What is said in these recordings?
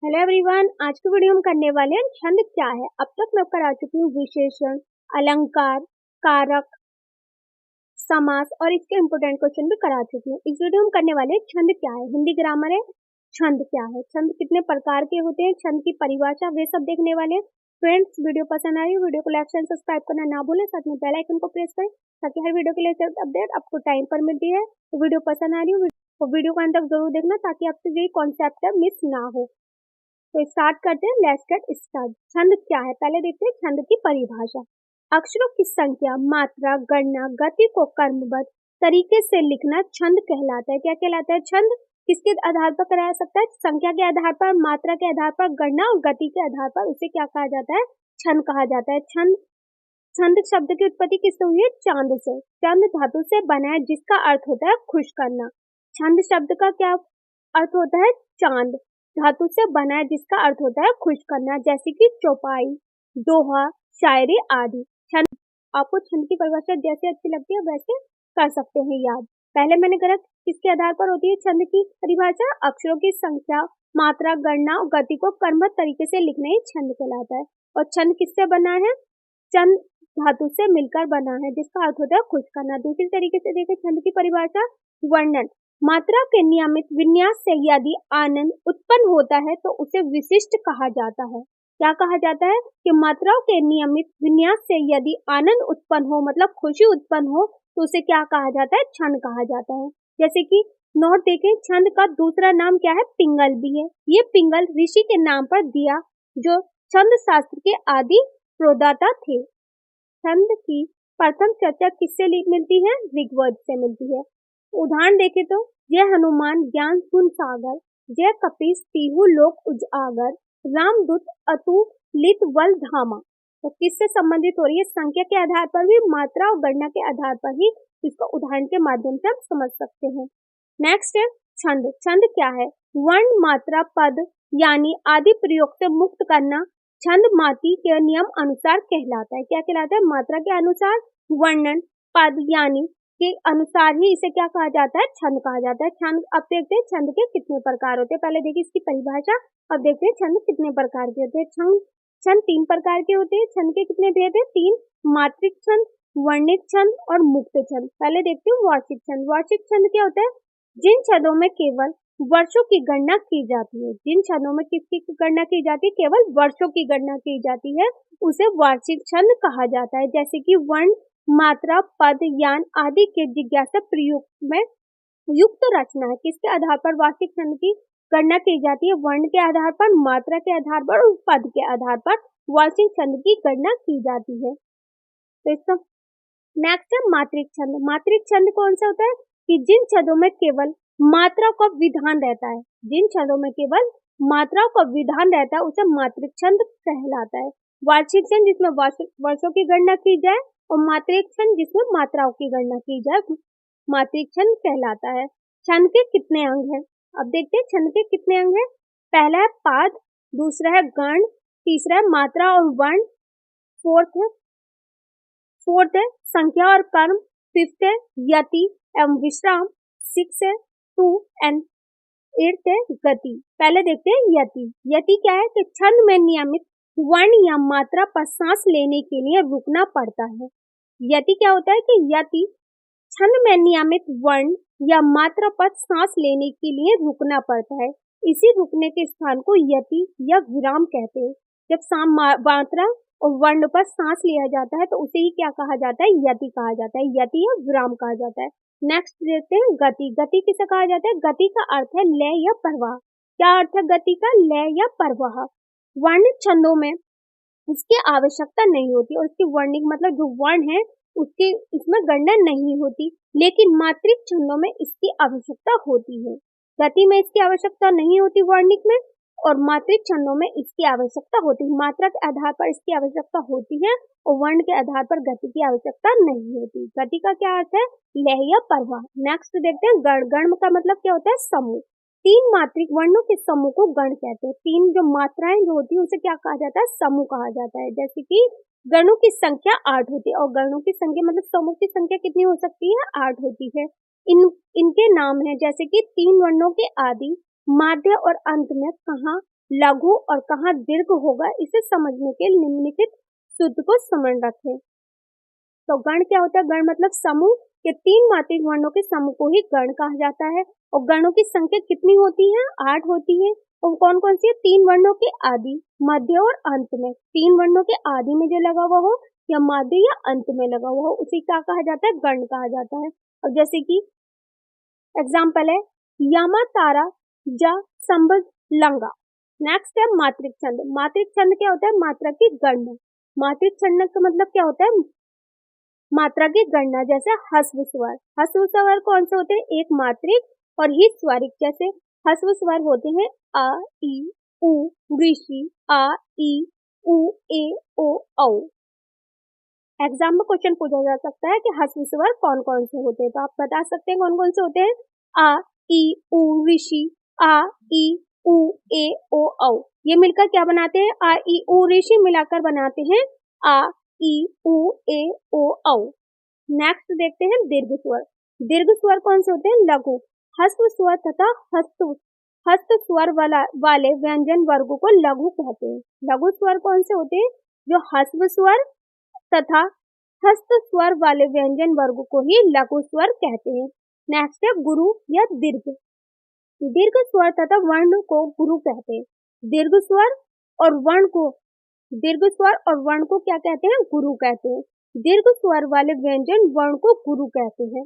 Hello everyone, आज की video हम करने वाले हैं छंद क्या है। अब तक मैं करा चुकी हूँ विशेषण, अलंकार, कारक, समास और इसके इम्पोर्टेंट क्वेश्चन भी करा चुकी हूँ। इस वीडियो में करने वाले हैं छंद क्या है, हिंदी ग्रामर है, छंद क्या है, छंद कितने प्रकार के होते हैं, छंद की परिभाषा, वे सब देखने वाले हैं। फ्रेंड्स, वीडियो पसंद आई वीडियो को लाइक एंड सब्सक्राइब करना ना भूलें, साथ में बेल आइकन को प्रेस करें ताकि हर वीडियो के लेटेस्ट अपडेट आपको टाइम पर मिलती है। तो वीडियो पसंद आ रही है तो वीडियो को अंत तक जरूर देखना ताकि आपसे यही कॉन्सेप्ट है मिस ना हो। तो स्टार्ट करते हैं, लेट्स गेट स्टार्ट। छंद क्या है, पहले देखते हैं छंद की परिभाषा। अक्षरों की संख्या, मात्रा, गणना, गति को क्रमबद्ध तरीके से लिखना छंद कहलाता है। क्या कहलाता है? छंद किसके आधार पर कराया सकता है? संख्या के आधार पर, मात्रा के आधार पर, गणना और गति के आधार पर। उसे क्या कहा जाता है? छंद कहा जाता है। छंद छंद शब्द की उत्पत्ति किससे हुई है? चांद से। चांद धातु से बना है जिसका अर्थ होता है खुश करना। छंद शब्द का क्या अर्थ होता है? चांद धातु से बना है जिसका अर्थ होता है खुश करना, जैसे कि चौपाई, दोहा, शायरी आदि। छंद, आपको छंद की परिभाषा जैसे अच्छी लगती है वैसे कर सकते हैं याद। पहले मैंने कहा किसके आधार पर होती है छंद की परिभाषा? अक्षरों की संख्या, मात्रा, गणना और गति को क्रमबद्ध तरीके से लिखना ही छंद कहलाता है। और छंद किससे बना है? चंद धातु से मिलकर बना है जिसका अर्थ होता है खुश करना। दूसरी तरीके से देखें छंद की परिभाषा, वर्णन, मात्रा के नियमित विन्यास से यदि आनंद उत्पन्न होता है तो उसे विशिष्ट कहा जाता है। क्या कहा जाता है? कि मात्राओं के नियमित विन्यास से यदि आनंद उत्पन्न हो, मतलब खुशी उत्पन्न हो, तो उसे क्या कहा जाता है? छंद कहा जाता है। जैसे कि नोट देखें, छंद का दूसरा नाम क्या है? पिंगल भी है। ये पिंगल ऋषि के नाम पर दिया जो छंद शास्त्र के आदि प्रोदाता थे। छंद की प्रथम चर्चा किससे मिलती है? ऋग्वेद से मिलती है। उदाहरण देखें तो जय हनुमान ज्ञान सुन सागर, जय कपीस पीहू लोक उजागर, रामदूत अतुलित बल धामा। तो किससे संबंधित हो रही है? संख्या के आधार पर भी, मात्रा और गणना के आधार पर ही इसको उदाहरण के माध्यम से हम समझ सकते हैं। नेक्स्ट है छंद। छंद क्या है? वर्ण, मात्रा, पद यानी आदि प्रयोग से मुक्त करना छंद माती के नियम अनुसार कहलाता है। क्या कहलाता है? मात्रा के अनुसार, वर्णन, पद यानी के अनुसार ही इसे क्या कहा जाता है? छंद कहा जाता है। छंद, अब देखते हैं छंद के कितने प्रकार होते हैं। पहले देखिए इसकी परिभाषा, अब देखते हैं छंद कितने प्रकार के होते हैं। छंद तीन प्रकार के होते हैं। छंद के कितने भेद है? तीन, मात्रिक छंद, वर्णिक छंद और मुक्त छंद। पहले देखते हैं वार्षिक छंद। वार्षिक छंद क्या होता है? जिन छंदों में केवल वर्षों की गणना की जाती है। जिन छंदों में किसकी गणना की जाती है? केवल वर्षों की गणना की जाती है, उसे वार्षिक छंद कहा जाता है। जैसे कि वर्ण, मात्रा, पद, यान आदि के जिज्ञासा प्रयोग में युक्त रचना है। किसके आधार पर वार्षिक छंद की गणना की जाती है? वर्ण के आधार पर, मात्रा के आधार पर और पद के आधार पर वार्षिक छंद की गणना की जाती है। तो इसका नेक्स्ट है मात्रिक छंद। मात्रिक छंद कौन सा होता है? कि जिन छंदों में केवल मात्रा का विधान रहता है, जिन छंदों में केवल मात्राओं का विधान रहता है उसे मात्रिक छंद कहलाता है। वार्षिक छंद जिसमें वर्षों की गणना की जाए और मात्रिक छंद जिसमें मात्राओं की गणना की जाए मात्रिक छंद कहलाता है। छंद के कितने अंग हैं? अब देखते हैं छंद के कितने अंग हैं। पहला है पाद, दूसरा है गण, तीसरा है मात्रा और वर्ण, फोर्थ है संख्या और कर्म, फिफ्थ है यति एवं विश्राम, सिक्स है टू एंड एट्थ है गति। पहले देखते हैं यति। यति क्या है? कि छंद में नियमित वर्ण या मात्रा पर सांस लेने के लिए रुकना पड़ता है। यति क्या होता है? कि यति छंद में नियमित वर्ण या मात्रा पर सांस लेने के लिए रुकना पड़ता है। इसी रुकने के स्थान को यति या विराम कहते हैं। जब मात्रा और वर्ण पर सांस लिया जाता है तो उसे ही क्या कहा जाता है? यति कहा जाता है, यति या विराम कहा जाता है। नेक्स्ट देखते हैं गति। गति किसे कहा जाता है? गति का अर्थ है लय या प्रवाह। क्या अर्थ है गति का? लय या प्रवाह। वर्णित छंदों में इसकी आवश्यकता नहीं होती और इसकी वर्णिक मतलब जो वर्ण है उसकी इसमें गणना नहीं होती, लेकिन मात्रिक छंदों में इसकी आवश्यकता होती है। गति में इसकी आवश्यकता नहीं होती वर्णिक में, और मात्रिक छंदों में इसकी आवश्यकता होती है। मात्रा के आधार पर इसकी आवश्यकता होती है और वर्ण के आधार पर गति की आवश्यकता नहीं होती। गति का क्या अर्थ है? लय या प्रवाह। नेक्स्ट देखते हैं गण। गण का मतलब क्या होता है? समूह। तीन मात्रिक वर्णों के समूह को गण कहते हैं। तीन जो मात्राएं जो होती है उसे क्या कहा जाता है? समूह कहा जाता है। जैसे कि गणों की संख्या 8 होती है और गणों की संख्या मतलब समूह की संख्या कितनी हो सकती है? 8 होती है। इनके नाम है जैसे कि तीन वर्णों के आदि, माध्य और अंत में कहाँ लघु और कहाँ दीर्घ होगा, इसे समझने के लिए निम्नलिखित सूत्र को स्मरण रखें। तो गण क्या होता है? गण मतलब समूह के 3 मात्रिक वर्णों के समूह को ही गण कहा जाता है। और गणों की संख्या कितनी होती है? 8 होती है। और कौन कौन सी है? 3 वर्णों के आदि, मध्य और अंत में। 3 वर्णों के आदि में जो लगा हुआ हो या मध्य या अंत में लगा हुआ हो, उसे क्या कहा जाता है? गण कहा जाता है। अब जैसे कि एग्जाम्पल है यामा तारा जा संबल लंगा। नेक्स्ट है मात्रिक छंद। मात्रिक छंद क्या होता है? मात्रा की गणना। मात्रिक छंद का मतलब क्या होता है? मात्रा की गणना। जैसे ह्रस्व स्वर। ह्रस्व स्वर कौन से होते हैं? एक मात्रिक और ही स्वरिक। जैसे ह्रस्व स्वर होते हैं अ, ई, उ, ऋषि, आ, ई, उ, ए, ओ, औ। एग्जाम में क्वेश्चन पूछा जा सकता है कि ह्रस्व स्वर कौन कौन से होते हैं, तो आप बता सकते हैं कौन कौन से होते हैं? आ, ई, उ, ऋषि, आ, ई, उ, ए, ओ, औ। ये मिलकर क्या बनाते हैं? आ, ई, उ, ऋषि मिलाकर बनाते हैं आ, ई, उ, ए, ओ, औ। नेक्स्ट देखते हैं दीर्घ स्वर। दीर्घ स्वर कौन से होते हैं? लघु, ह्रस्व स्वर तथा हस्त स्वर वाले व्यंजन वर्ग को लघु कहते हैं। लघु स्वर कौन से होते हैं? जो ह्रस्व स्वर तथा हस्त स्वर वाले व्यंजन वर्ग को ही लघु स्वर कहते हैं। नेक्स्ट है गुरु या दीर्घ। दीर्घ स्वर तथा वर्ण को गुरु कहते हैं। दीर्घ स्वर और वर्ण को क्या कहते हैं? गुरु कहते हैं। दीर्घ स्वर वाले व्यंजन वर्ण को गुरु कहते हैं।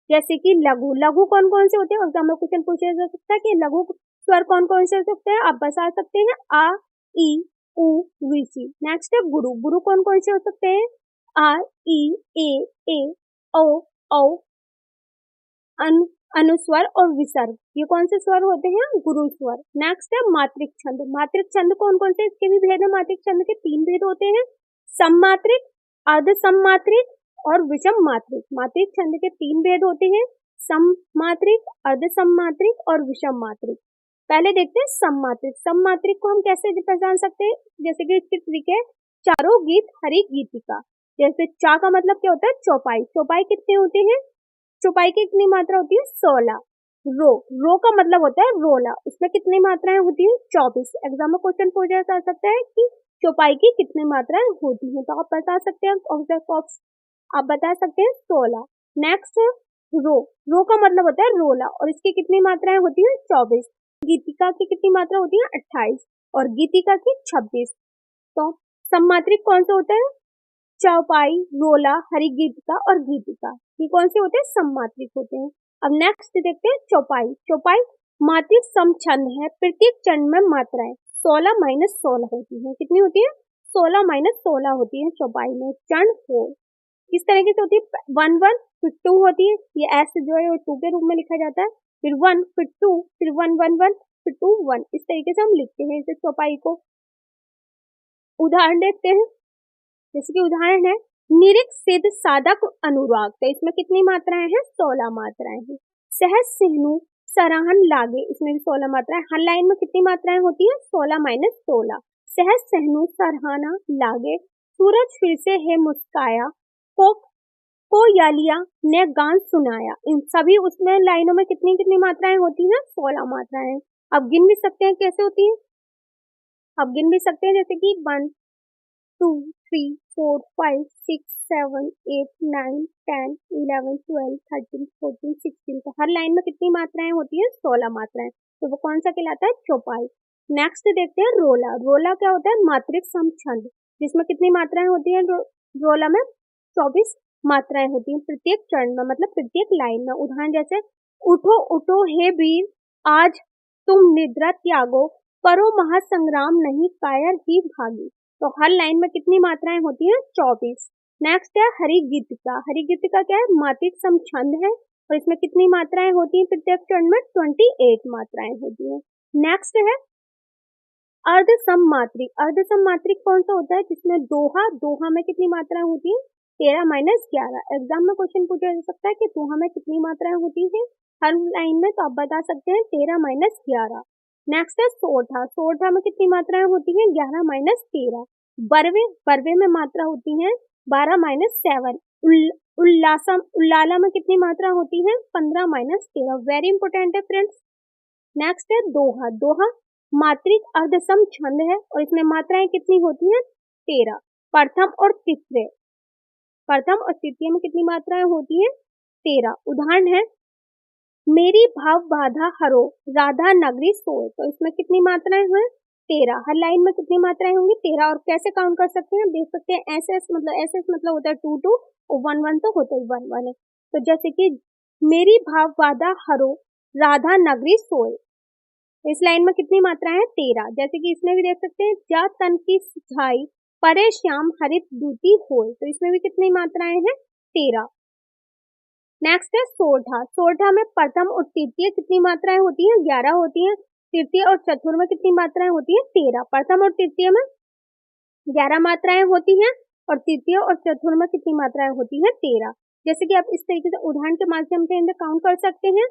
जैसे कि लघु। लघु कौन कौन से होते हैं? एग्जाम में क्वेश्चन पूछा जा सकता है कि लघु स्वर कौन कौन से हो सकते हैं? आप बता सकते हैं आ, ई, उ, ऋषि। नेक्स्ट है गुरु। गुरु कौन कौन से हो सकते हैं? आ, ई, ए, ओ, औ, अनुस्वर और विसर्ग। ये कौन से स्वर होते हैं? गुरु स्वर। नेक्स्ट है मात्रिक छंद। मात्रिक छंद कौन कौन से? इसके भी भेद है। मात्रिक छंद के 3 भेद होते हैं, सममात्रिक, अर्ध सममात्रिक और विषम मात्रिक। मात्रिक छंद के 3 भेद होते हैं, सममात्रिक, अर्ध सममात्रिक और विषम मात्रिक। पहले देखते हैं सममात्रिक। सममात्रिक को हम कैसे पहचान सकते हैं? जैसे कि इसके ट्रिक है चारों गीत हरि गीतिका। जैसे चा का मतलब क्या होता है? चौपाई। चौपाई कितने होते हैं? चौपाई की कितनी मात्रा होती है? 16। रो का मतलब होता है रोला। उसमें कितनी मात्राएं होती है? 24। एग्जाम में क्वेश्चन पूछा जा सकता है कि चौपाई की कितनी मात्राएं होती हैं, तो आप बता सकते हैं आप बता सकते हैं 16। नेक्स्ट रो का मतलब होता है रोला और इसकी कितनी मात्राएं होती है? 24। गीतिका की कितनी मात्रा होती है? 28 और गीतिका की 26। तो सममात्रिक कौन सा होता है? चौपाई, रोला, हरिगीतिका और गीतिका। ये कौन से होते हैं? सममात्रिक होते हैं। अब नेक्स्ट देखते हैं चौपाई। चौपाई मात्रिक समछंद है। प्रत्येक चरण में मात्राएं 16 - 16 होती है। कितनी होती है? 16 - 16 होती है चौपाई में। चरण 4 इस तरीके से होती है। 1 1 फिर 2 होती है। ये एस जो है 2 के रूप में लिखा जाता है। फिर 1 फिर 2 फिर 1 1 1 फिर 2 1। इस तरीके से हम लिखते हैं इसे चौपाई को। उदाहरण देखते हैं। जैसे कि उदाहरण है निरिक्त सिद्ध साधक अनुराग। तो इसमें कितनी मात्राएं हैं? 16 मात्राएं हैं। सहज सिहनु सराहन लागे। इसमें भी 16 मात्राएं। हर लाइन में कितनी मात्राएं होती है? 16 - 16। सहज सहनु सराहना लागे, सूरज फिर से है मुस्काया, को यालिया ने गान सुनाया। इन सभी उसमें लाइनों में कितनी कितनी मात्राएं होती हैं? 16 मात्राएं। अब गिन भी सकते हैं कैसे होती है? अब गिन भी सकते हैं जैसे कि 1 2 3 4 5 6 7 8 9 10 11 12 13 14 16। तो हर लाइन में कितनी मात्राएं होती है? 16 मात्राएं। तो वो कौन सा कहलाता है? चौपाई। नेक्स्ट देखते हैं रोला। रोला क्या होता है? मात्रिक समछंद, जिसमें कितनी मात्राएं होती है? रोला में 24 मात्राएं होती हैं प्रत्येक चरण में, मतलब प्रत्येक लाइन में। उदाहरण जैसे उठो उठो हे वीर, आज तुम निद्रा त्यागो, करो महासंग्राम नहीं कायर ही भागी। तो हर लाइन में कितनी मात्राएं होती हैं? 24। नेक्स्ट है हरिगीतिका। हरिगीतिका क्या है? मात्रिक समछंद है और इसमें कितनी मात्राएं होती हैं? प्रत्येक चरण में 28 मात्राएं होती हैं। नेक्स्ट है अर्ध सममात्रिक। अर्ध सममात्रिक कौन सा होता है? जिसमें दोहा। दोहा में कितनी मात्राएं होती है? 13 - 11। एग्जाम में क्वेश्चन पूछा जा सकता है कि दोहा में कितनी मात्राएं होती है हर लाइन में, तो आप बता सकते हैं 13 - 11। नेक्स्ट है सोठा। सोठा में कितनी मात्राएं होती हैं? 11 - 13। बरवे। बरवे में मात्रा होती है 12 - 7। उल्लाला में कितनी मात्रा होती है? 15 - 13। वेरी इंपॉर्टेंट है फ्रेंड्स। नेक्स्ट है दोहा। दोहा मात्रिक अर्धसम छंद है और इसमें मात्राएं कितनी होती हैं? 13। प्रथम और तृतीय, प्रथम और तृतीय में कितनी मात्राएं होती हैं? 13। उदाहरण है मेरी भाव बाधा हरो राधा नगरी सोए, तो इसमें कितनी मात्राएं हैं? 13। हर लाइन में कितनी मात्राएं होंगी? 13। और कैसे काउंट कर सकते हैं? देख सकते हैं एस मतलब होता है 2 2 और 1 1 तो होता ही 1 1 है। तो जैसे कि मेरी भाव बाधा हरो राधा नगरी सोए, इस लाइन में कितनी मात्राएं हैं? 13। जैसे कि इसमें भी देख सकते हैं जा तन की छाई परे श्याम हरित दूती होए, तो इसमें भी कितनी मात्राएं हैं? 13। नेक्स्ट है सोरठा। सोरठा में प्रथम और तृतीय कितनी मात्राएं होती हैं? 11 होती हैं। तृतीय और चतुर्थ में कितनी मात्राएं होती हैं? 13। प्रथम और तृतीय में 11 मात्राएं होती हैं और तृतीय और चतुर्थ में कितनी मात्राएं होती हैं? 13। जैसे कि आप इस तरीके से उदाहरण के माध्यम से इन्हें काउंट कर सकते हैं।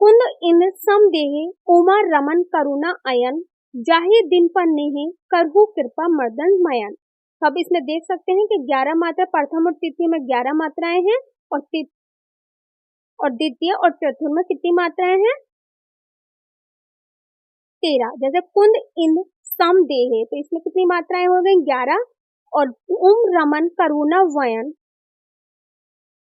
कुंद इन समदेहे उमा रमन करुणा अयन जाहि दिन पर नेहे करहु कृपा मर्दन मयन। तो अब इसमें देख सकते हैं कि 11 मात्रा प्रथम और तृतीय में 11 मात्राएं हैं और द्वितीय और चतुर्थ में कितनी मात्राएं हैं? 13। जैसे कुंद इन सम देहे, तो इसमें कितनी मात्राएं हो गई? 11। और उम रमन करुणा वयन,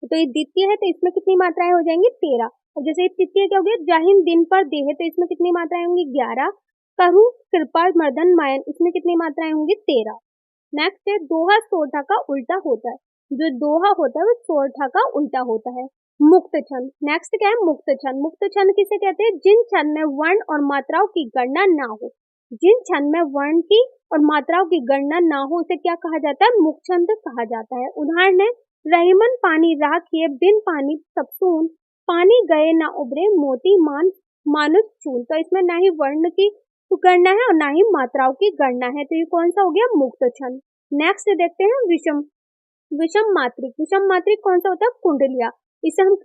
तो ये द्वितीय है तो इसमें कितनी मात्राएं हो जाएंगी? 13। और जैसे तृतीय क्या हो गया? जाहिन दिन पर देहे, तो इसमें कितनी मात्राएं होंगी? 11। करहु कृपा मर्दन मायन, इसमें कितनी मात्राएं होंगी? 13। नेक्स्ट है दोहा सोरठा का उल्टा होता है। जो दोहा होता है वो सोरठा का उल्टा होता है। मुक्त छंद। नेक्स्ट क्या है? मुक्त छंद। मुक्त छंद किसे कहते हैं? जिन छंद में वर्ण और मात्राओं की गणना ना हो, जिन छंद में वर्ण की और मात्राओं की गणना ना हो उसे क्या कहा जाता है? मुक्त छंद कहा जाता है। उदाहरण है रहीमन पानी राखिए बिन पानी सब सून, पानी गए ना उबरे मोती मान मानुष चून, तो इसमें ना ही वर्ण की गणना है और ना ही मात्राओं की गणना है, तो ये कौन सा हो गया? मुक्त छंद। नेक्स्ट देखते हैं विषम। विषम मात्रिक। विषम मात्रिक कौन सा होता है? कुंडलिया। इसे हम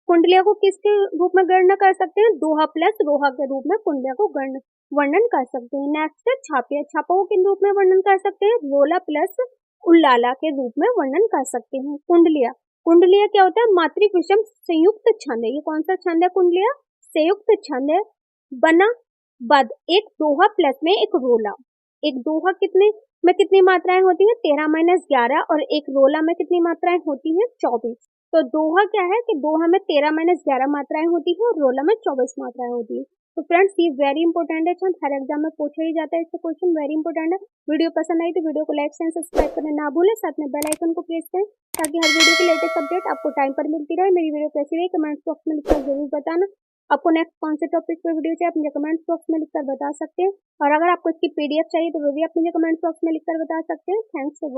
कुंडलिया को किसके रूप में गणना कर सकते हैं? दोहा प्लस रोहा के रूप में कुंडलिया को वर्णन कर सकते हैं। नेक्स्ट है छापिया। छापा को किन रूप में वर्णन कर सकते हैं? रोला प्लस उल्लाला के रूप में वर्णन कर सकते हैं। कुंडलिया। कुंडलिया क्या होता है? मात्रिक विषम संयुक्त छंद है। ये कौन सा छंद है? कुंडलिया संयुक्त छंद है। बना बद एक दोहा प्लस में एक रोला। एक दोहा कितनी मात्राएं होती हैं? 13 माइनस 11 और एक रोला में कितनी मात्राएं होती हैं? 24। तो दोहा क्या है कि दोहा में 13 माइनस 11 मात्राएं होती है और रोला में 24 मात्राएं होती है। तो फ्रेंड्स ये वेरी इंपॉर्टेंट है, हर एग्जाम में पूछा ही जाता है, इसका क्वेश्चन वेरी इंपॉर्टेंट है। वीडियो पसंद आई तो वीडियो को लाइक एंड सब्सक्राइब करना ना भूलें, साथ में बेल आइकन को प्रेस करें ताकि हर वीडियो की लेटेस्ट अपडेट आपको टाइम पर मिलती रहे। मेरी वीडियो कैसी रही कमेंट बॉक्स में लिखकर जरूर बताना। आपको नेक्स्ट कौन से टॉपिक पर वीडियो चाहिए आप मुझे कमेंट बॉक्स में लिखकर बता सकते हैं, और अगर आपको इसकी पीडीएफ चाहिए तो वो भी आप मुझे कमेंट बॉक्स में लिखकर बता सकते हैं। Thanks for